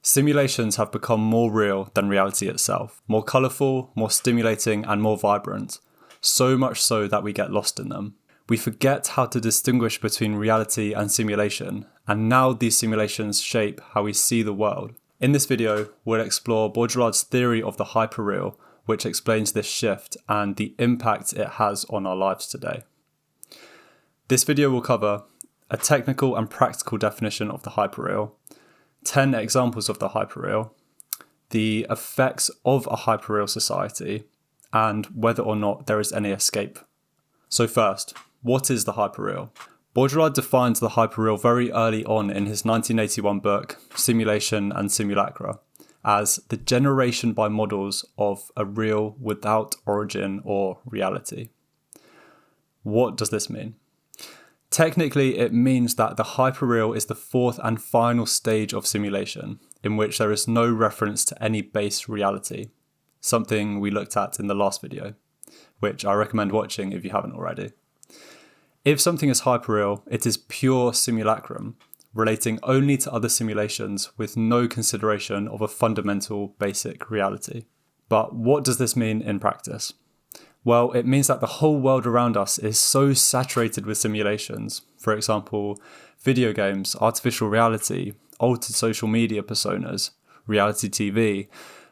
Simulations have become more real than reality itself, more colourful, more stimulating and more vibrant, so much so that we get lost in them. We forget how to distinguish between reality and simulation, and now these simulations shape how we see the world. In this video, we'll explore Baudrillard's theory of the hyperreal, which explains this shift and the impact it has on our lives today. This video will cover a technical and practical definition of the hyperreal, 10 examples of the hyperreal, the effects of a hyperreal society, and whether or not there is any escape. So first, what is the hyperreal? Baudrillard defined the hyperreal very early on in his 1981 book, Simulation and Simulacra, as the generation by models of a real without origin or reality. What does this mean? Technically, it means that the hyperreal is the fourth and final stage of simulation, in which there is no reference to any base reality, something we looked at in the last video, which I recommend watching if you haven't already. If something is hyperreal, it is pure simulacrum, relating only to other simulations with no consideration of a fundamental basic reality. But what does this mean in practice? Well, it means that the whole world around us is so saturated with simulations. For example, video games, artificial reality, altered social media personas, reality TV,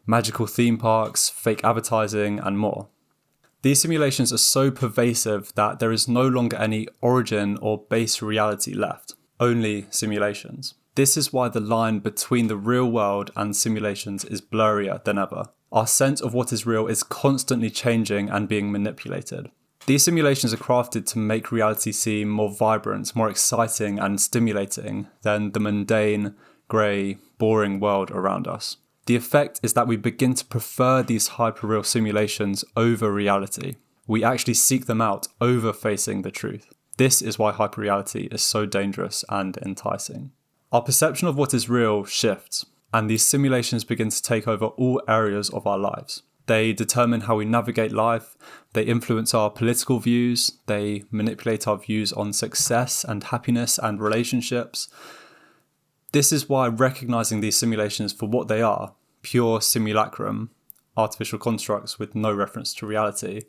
magical theme parks, fake advertising, and more. These simulations are so pervasive that there is no longer any origin or base reality left, only simulations. This is why the line between the real world and simulations is blurrier than ever. Our sense of what is real is constantly changing and being manipulated. These simulations are crafted to make reality seem more vibrant, more exciting and stimulating than the mundane, grey, boring world around us. The effect is that we begin to prefer these hyperreal simulations over reality. We actually seek them out over facing the truth. This is why hyperreality is so dangerous and enticing. Our perception of what is real shifts, and these simulations begin to take over all areas of our lives. They determine how we navigate life, they influence our political views, they manipulate our views on success and happiness and relationships. This is why recognizing these simulations for what they are, pure simulacrum, artificial constructs with no reference to reality,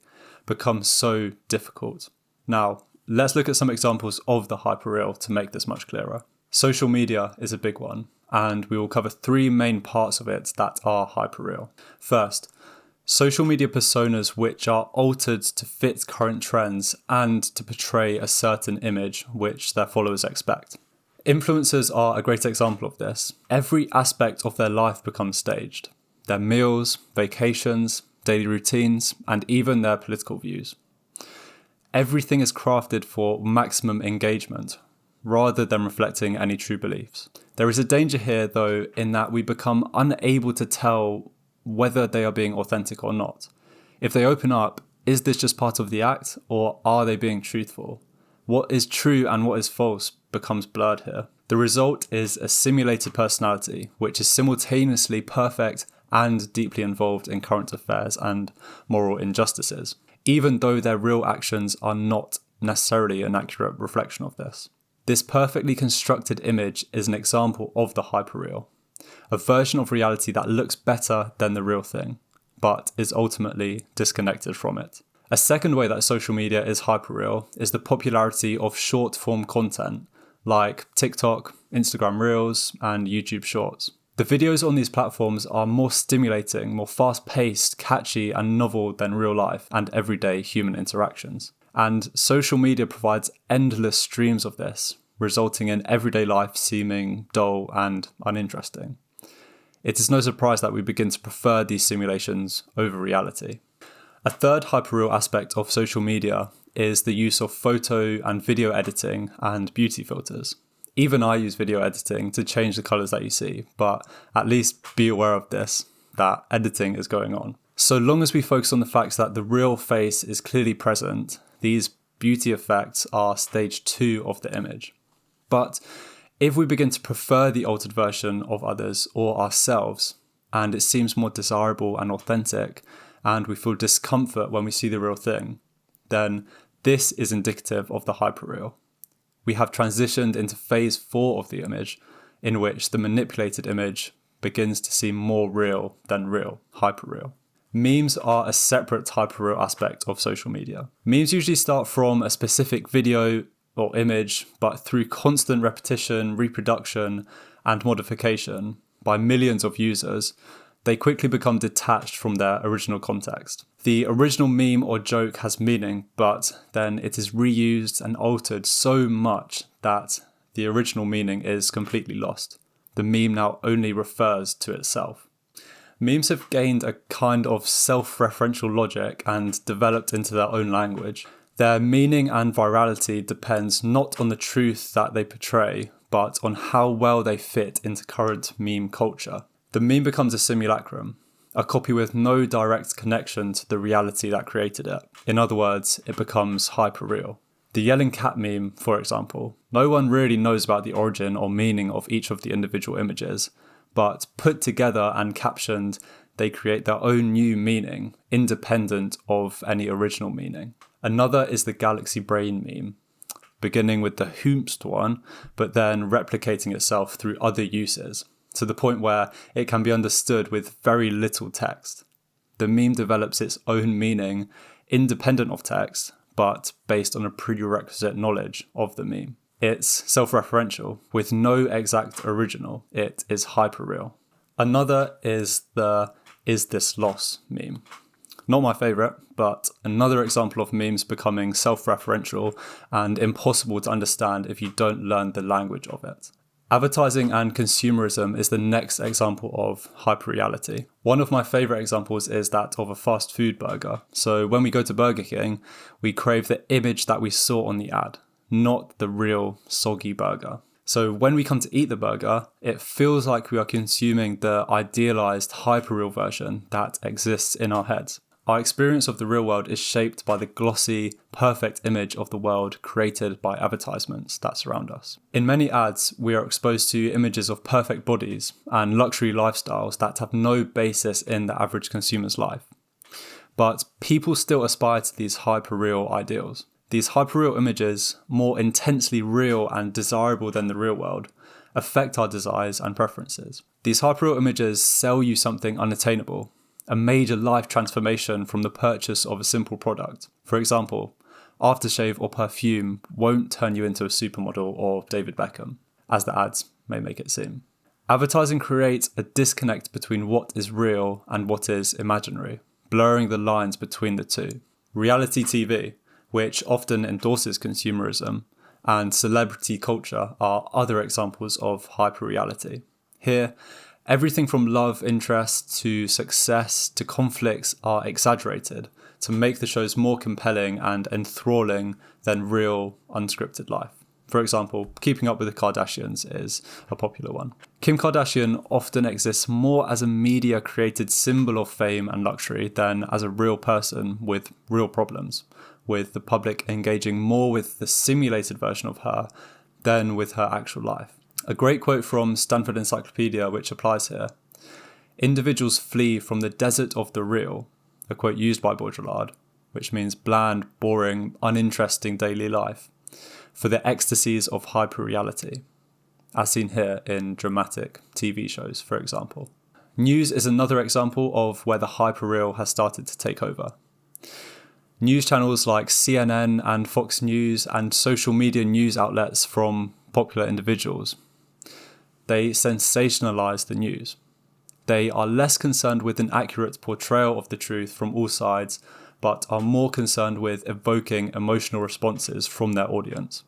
becomes so difficult. Now, let's look at some examples of the hyperreal to make this much clearer. Social media is a big one, and we will cover three main parts of it that are hyperreal. First, social media personas which are altered to fit current trends and to portray a certain image which their followers expect. Influencers are a great example of this. Every aspect of their life becomes staged. Their meals, vacations, daily routines, and even their political views. Everything is crafted for maximum engagement, rather than reflecting any true beliefs. There is a danger here, though, in that we become unable to tell whether they are being authentic or not. If they open up, is this just part of the act, or are they being truthful? What is true and what is false becomes blurred here. The result is a simulated personality, which is simultaneously perfect and deeply involved in current affairs and moral injustices, even though their real actions are not necessarily an accurate reflection of this. This perfectly constructed image is an example of the hyperreal, a version of reality that looks better than the real thing, but is ultimately disconnected from it. A second way that social media is hyperreal is the popularity of short-form content like TikTok, Instagram Reels, and YouTube Shorts. The videos on these platforms are more stimulating, more fast-paced, catchy, and novel than real life and everyday human interactions. And social media provides endless streams of this, resulting in everyday life seeming dull and uninteresting. It is no surprise that we begin to prefer these simulations over reality. A third hyperreal aspect of social media is the use of photo and video editing and beauty filters. Even I use video editing to change the colours that you see, but at least be aware of this, that editing is going on. So long as we focus on the fact that the real face is clearly present, these beauty effects are stage 2 of the image. But if we begin to prefer the altered version of others or ourselves, and it seems more desirable and authentic, and we feel discomfort when we see the real thing, then this is indicative of the hyperreal. We have transitioned into phase 4 of the image, in which the manipulated image begins to seem more real than real, hyperreal. Memes are a separate hyperreal aspect of social media. Memes usually start from a specific video or image, but through constant repetition, reproduction, and modification by millions of users, they quickly become detached from their original context. The original meme or joke has meaning, but then it is reused and altered so much that the original meaning is completely lost. The meme now only refers to itself. Memes have gained a kind of self-referential logic and developed into their own language. Their meaning and virality depends not on the truth that they portray, but on how well they fit into current meme culture. The meme becomes a simulacrum, a copy with no direct connection to the reality that created it. In other words, it becomes hyperreal. The yelling cat meme, for example, no one really knows about the origin or meaning of each of the individual images, but put together and captioned, they create their own new meaning, independent of any original meaning. Another is the galaxy brain meme, beginning with the whomst one, but then replicating itself through other uses, to the point where it can be understood with very little text. The meme develops its own meaning, independent of text, but based on a prerequisite knowledge of the meme. It's self-referential, with no exact original. It is hyperreal. Another is the "is this loss" meme. Not my favourite, but another example of memes becoming self-referential and impossible to understand if you don't learn the language of it. Advertising and consumerism is the next example of hyperreality. One of my favourite examples is that of a fast food burger. So when we go to Burger King, we crave the image that we saw on the ad, not the real soggy burger. So when we come to eat the burger, it feels like we are consuming the idealized hyperreal version that exists in our heads. Our experience of the real world is shaped by the glossy, perfect image of the world created by advertisements that surround us. In many ads, we are exposed to images of perfect bodies and luxury lifestyles that have no basis in the average consumer's life. But people still aspire to these hyperreal ideals. These hyperreal images, more intensely real and desirable than the real world, affect our desires and preferences. These hyperreal images sell you something unattainable, a major life transformation from the purchase of a simple product. For example, aftershave or perfume won't turn you into a supermodel or David Beckham, as the ads may make it seem. Advertising creates a disconnect between what is real and what is imaginary, blurring the lines between the two. Reality TV, which often endorses consumerism, and celebrity culture are other examples of hyperreality. Here, everything from love interest to success to conflicts are exaggerated to make the shows more compelling and enthralling than real, unscripted life. For example, Keeping Up with the Kardashians is a popular one. Kim Kardashian often exists more as a media-created symbol of fame and luxury than as a real person with real problems, with the public engaging more with the simulated version of her than with her actual life. A great quote from Stanford Encyclopedia which applies here. Individuals flee from the desert of the real, a quote used by Baudrillard, which means bland, boring, uninteresting daily life, for the ecstasies of hyperreality, as seen here in dramatic TV shows, for example. News is another example of where the hyperreal has started to take over. News channels like CNN and Fox News and social media news outlets from popular individuals, they sensationalize the news. They are less concerned with an accurate portrayal of the truth from all sides, but are more concerned with evoking emotional responses from their audience,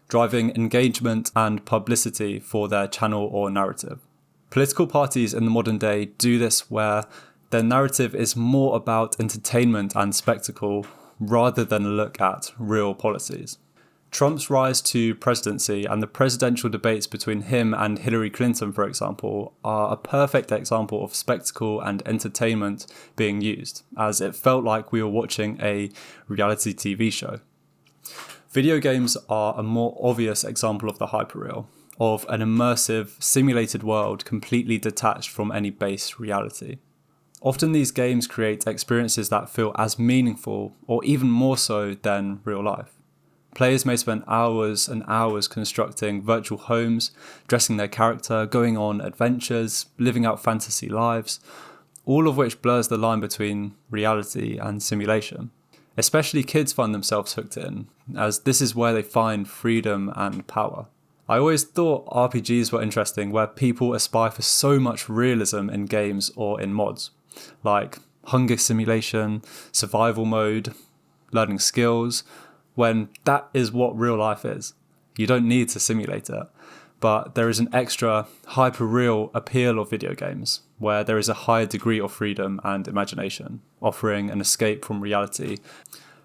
driving engagement and publicity for their channel or narrative. Political parties in the modern day do this where their narrative is more about entertainment and spectacle rather than a look at real policies. Trump's rise to presidency and the presidential debates between him and Hillary Clinton, for example, are a perfect example of spectacle and entertainment being used, as it felt like we were watching a reality TV show. Video games are a more obvious example of the hyperreal, of an immersive, simulated world completely detached from any base reality. Often these games create experiences that feel as meaningful, or even more so, than real life. Players may spend hours and hours constructing virtual homes, dressing their character, going on adventures, living out fantasy lives, all of which blurs the line between reality and simulation. Especially kids find themselves hooked in, as this is where they find freedom and power. I always thought RPGs were interesting where people aspire for so much realism in games or in mods, like hunger simulation, survival mode, learning skills, when that is what real life is. You don't need to simulate it, but there is an extra hyperreal appeal of video games, where there is a higher degree of freedom and imagination, offering an escape from reality.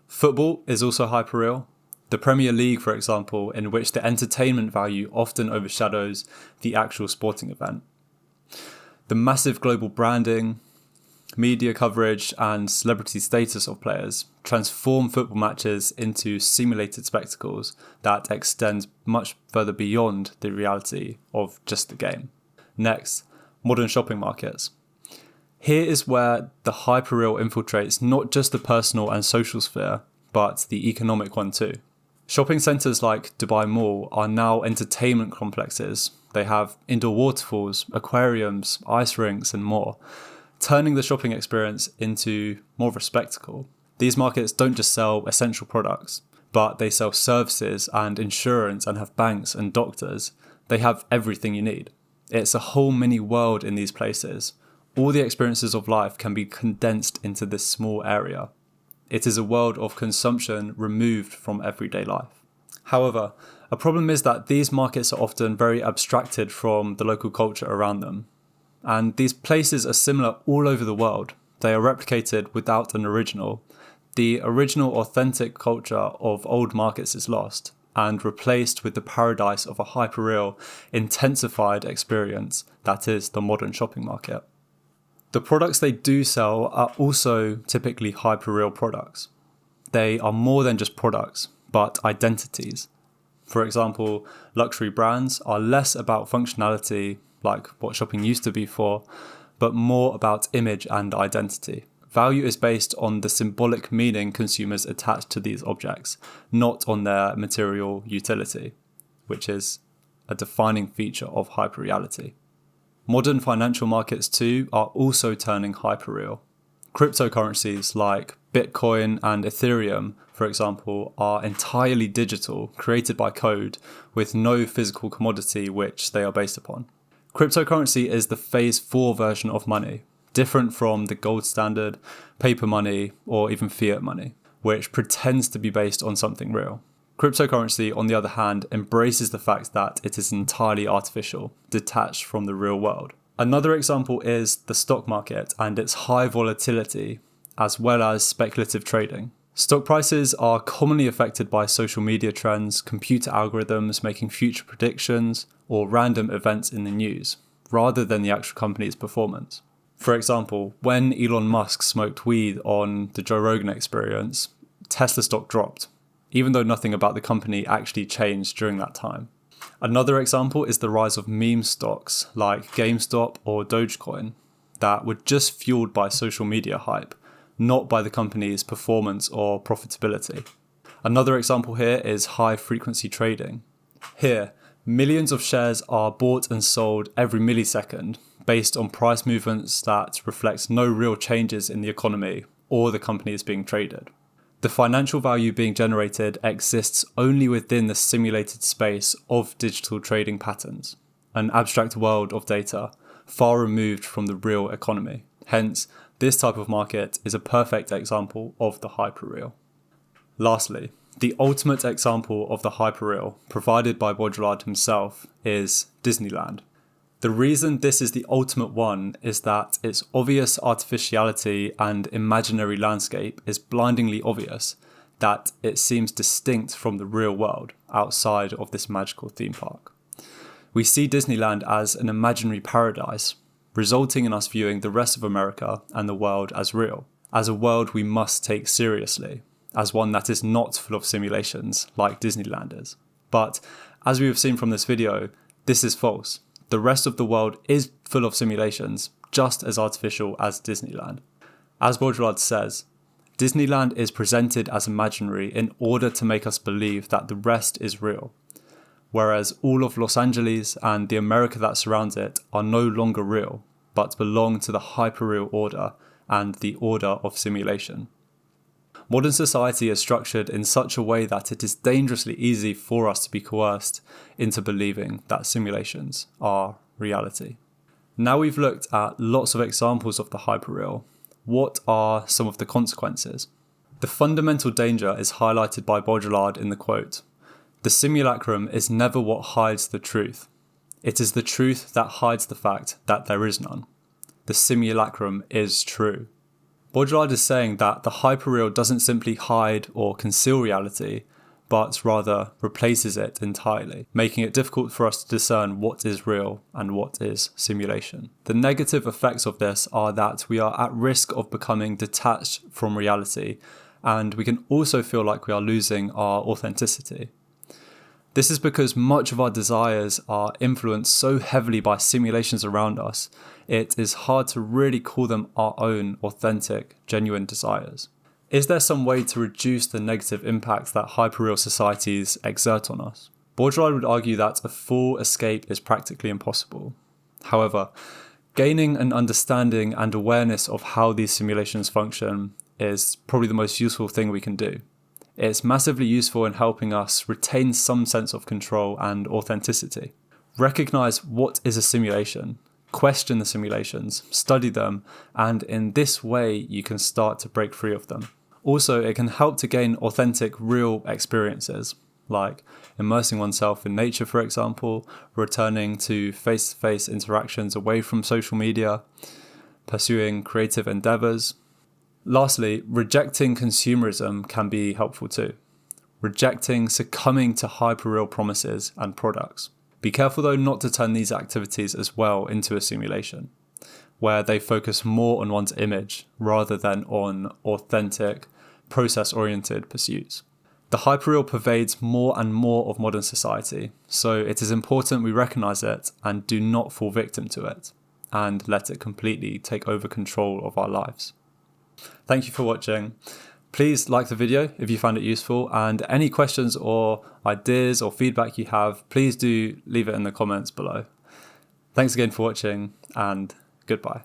Football is also hyperreal. The Premier League, for example, in which the entertainment value often overshadows the actual sporting event. The massive global branding, media coverage, and celebrity status of players transform football matches into simulated spectacles that extend much further beyond the reality of just the game. Next, modern shopping markets. Here is where the hyperreal infiltrates not just the personal and social sphere, but the economic one too. Shopping centres like Dubai Mall are now entertainment complexes. They have indoor waterfalls, aquariums, ice rinks, and more, turning the shopping experience into more of a spectacle. These markets don't just sell essential products, but they sell services and insurance and have banks and doctors. They have everything you need. It's a whole mini world in these places. All the experiences of life can be condensed into this small area. It is a world of consumption removed from everyday life. However, a problem is that these markets are often very abstracted from the local culture around them. And these places are similar all over the world. They are replicated without an original. The original authentic culture of old markets is lost and replaced with the paradise of a hyperreal, intensified experience that is the modern shopping market. The products they do sell are also typically hyperreal products. They are more than just products, but identities. For example, luxury brands are less about functionality, like what shopping used to be for, but more about image and identity. Value is based on the symbolic meaning consumers attach to these objects, not on their material utility, which is a defining feature of hyperreality. Modern financial markets too are also turning hyperreal. Cryptocurrencies like Bitcoin and Ethereum, for example, are entirely digital, created by code, with no physical commodity which they are based upon. Cryptocurrency is the phase 4 version of money, different from the gold standard, paper money, or even fiat money, which pretends to be based on something real. Cryptocurrency, on the other hand, embraces the fact that it is entirely artificial, detached from the real world. Another example is the stock market and its high volatility, as well as speculative trading. Stock prices are commonly affected by social media trends, computer algorithms making future predictions, or random events in the news, rather than the actual company's performance. For example, when Elon Musk smoked weed on the Joe Rogan Experience, Tesla stock dropped, even though nothing about the company actually changed during that time. Another example is the rise of meme stocks like GameStop or Dogecoin that were just fueled by social media hype, not by the company's performance or profitability. Another example here is high-frequency trading. Here, millions of shares are bought and sold every millisecond based on price movements that reflect no real changes in the economy or the company is being traded. The financial value being generated exists only within the simulated space of digital trading patterns, an abstract world of data far removed from the real economy. Hence, this type of market is a perfect example of the hyperreal. Lastly, the ultimate example of the hyperreal, provided by Baudrillard himself, is Disneyland. The reason this is the ultimate one is that its obvious artificiality and imaginary landscape is blindingly obvious, that it seems distinct from the real world outside of this magical theme park. We see Disneyland as an imaginary paradise, resulting in us viewing the rest of America and the world as real, as a world we must take seriously, as one that is not full of simulations like Disneyland is. But, as we have seen from this video, this is false. The rest of the world is full of simulations, just as artificial as Disneyland. As Baudrillard says, Disneyland is presented as imaginary in order to make us believe that the rest is real, whereas all of Los Angeles and the America that surrounds it are no longer real, but belong to the hyperreal order and the order of simulation. Modern society is structured in such a way that it is dangerously easy for us to be coerced into believing that simulations are reality. Now we've looked at lots of examples of the hyperreal. What are some of the consequences? The fundamental danger is highlighted by Baudrillard in the quote, "The simulacrum is never what hides the truth. It is the truth that hides the fact that there is none. The simulacrum is true." Baudrillard is saying that the hyperreal doesn't simply hide or conceal reality, but rather replaces it entirely, making it difficult for us to discern what is real and what is simulation. The negative effects of this are that we are at risk of becoming detached from reality, and we can also feel like we are losing our authenticity. This is because much of our desires are influenced so heavily by simulations around us, it is hard to really call them our own authentic, genuine desires. Is there some way to reduce the negative impact that hyperreal societies exert on us? Baudrillard would argue that a full escape is practically impossible. However, gaining an understanding and awareness of how these simulations function is probably the most useful thing we can do. It's massively useful in helping us retain some sense of control and authenticity. Recognize what is a simulation, question the simulations, study them, and in this way you can start to break free of them. Also, it can help to gain authentic, real experiences, like immersing oneself in nature, for example, returning to face-to-face interactions away from social media, pursuing creative endeavors. Lastly, rejecting consumerism can be helpful too. Rejecting succumbing to hyperreal promises and products. Be careful though not to turn these activities as well into a simulation, where they focus more on one's image rather than on authentic, process-oriented pursuits. The hyperreal pervades more and more of modern society, so it is important we recognize it and do not fall victim to it, and let it completely take over control of our lives. Thank you for watching. Please like the video if you found it useful, and any questions or ideas or feedback you have, please do leave it in the comments below. Thanks again for watching, and goodbye.